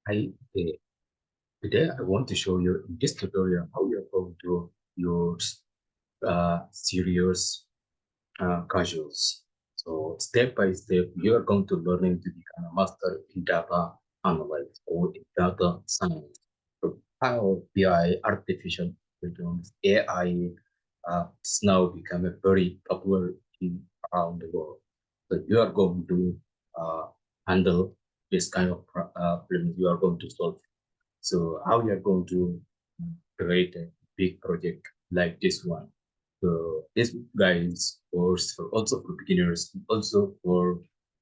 Hi, today I want to show you in this tutorial how you're going to use serious casuals. So step by step, you are going to learning to become a master in data analysis or in data science. So Power BI, artificial intelligence, AI is now become a very popular thing around the world. So you are going to handle this kind of problems you are going to solve. So how you are going to create a big project like this one. So this guides course for also for beginners, and also for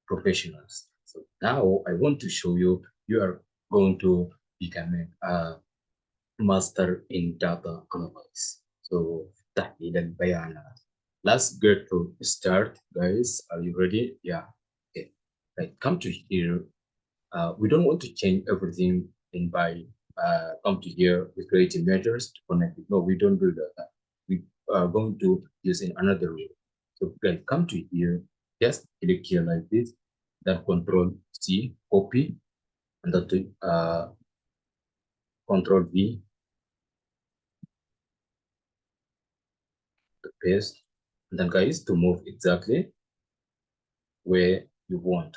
professionals. So now I want to show you, you are going to become a master in data analysis. So تحليل البيانات. Let's get to start, guys. Are you ready? Yeah. Okay. Right. Come to here. We don't want to change everything in by come to here with creative measures to connect it. No, we don't do that. We are going to use in another way. So guys, come to here, just click here like this, then Control C, copy, and then to Control V, to paste, and then guys to move exactly where you want.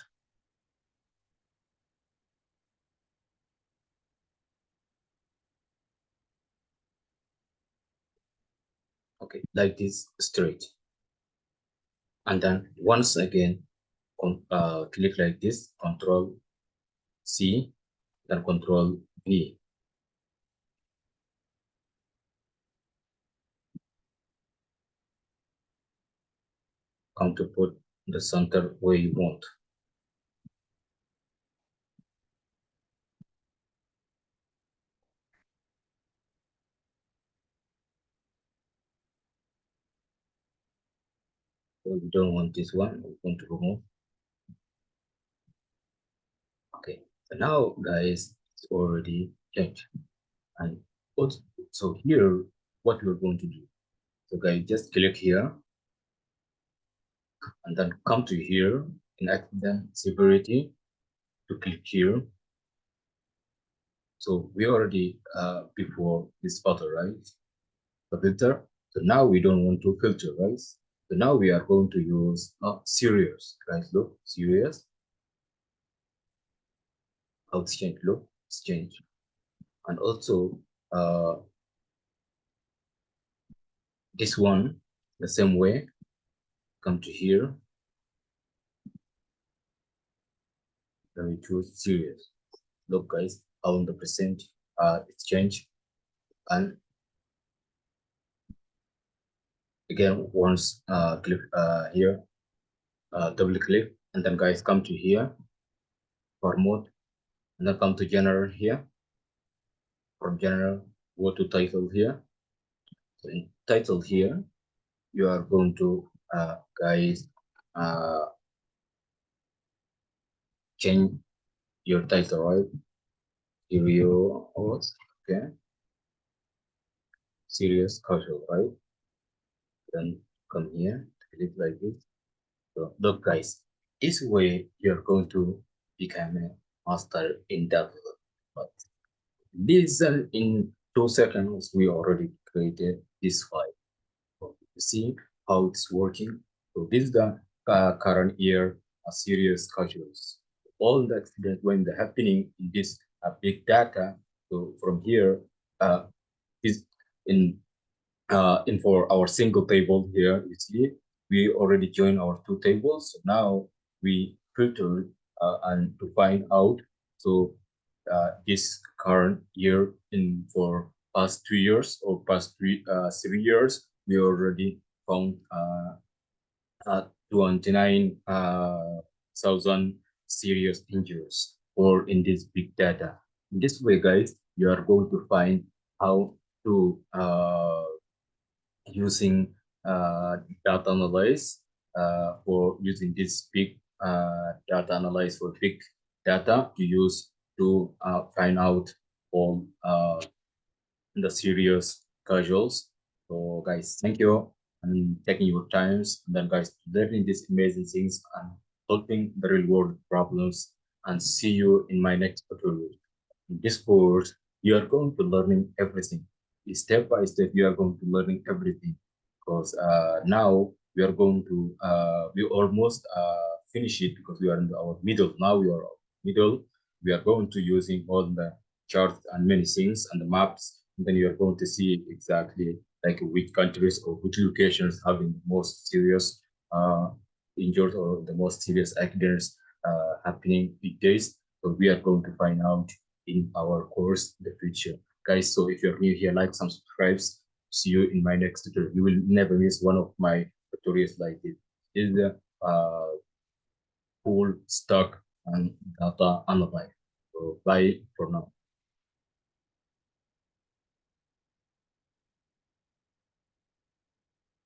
Okay, like this straight, and then once again, click like this, Control C, then Control V. Come to put the center where you want. So we don't want this one, we want to remove. Okay, so now guys, it's already changed. And also, so here, what we're going to do. So guys, just click here and then come to here in accident severity to click here. So we already before this photo, right? The filter. So now we don't want to filter, right? So now we are going to use serious, guys. Look, serious. How it's changed. Look, it's changed. And also this one, the same way. Come to here. Then we choose serious. Look, guys, 100% it's changed. And again, once click here, double click, and then guys come to here for mode, and then come to general here. From general, go to title here. So in title here, you are going to guys change your title, right? Stereo, okay, serious casual, right? Then come here, click like this. So look, guys, this way you're going to become a master in that. But this in 2 seconds, we already created this file. So you see how it's working. So this is the current year serious casuals. All the accidents when they're happening in this big data. So from here, is in for our single table here, you see, we already joined our two tables. So now we filter and to find out. So this current year in for past 2 years or past 3 years, we already found 29,000 serious injuries or in this big data. In this way, guys, you are going to find how to using data analyze for using this big data analyze for big data to use to find out all the serious casuals. So guys, thank you and taking your times and then guys learning these amazing things and solving the real world problems and see you in my next tutorial. in this course, you are going to learning everything. Step by step, you are going to learning everything. Because now we are going to, we almost finish it because we are in our middle. Now we are middle. We are going to using all the charts and many things and the maps. And then you are going to see exactly like which countries or which locations having the most serious uh, injured or the most serious accidents happening these days. So we are going to find out in our course in the future. Guys, so if you're new here, like, some subscribes. See you in my next tutorial. You will never miss one of my tutorials like this. This is the full stock and data analyze. So bye for now.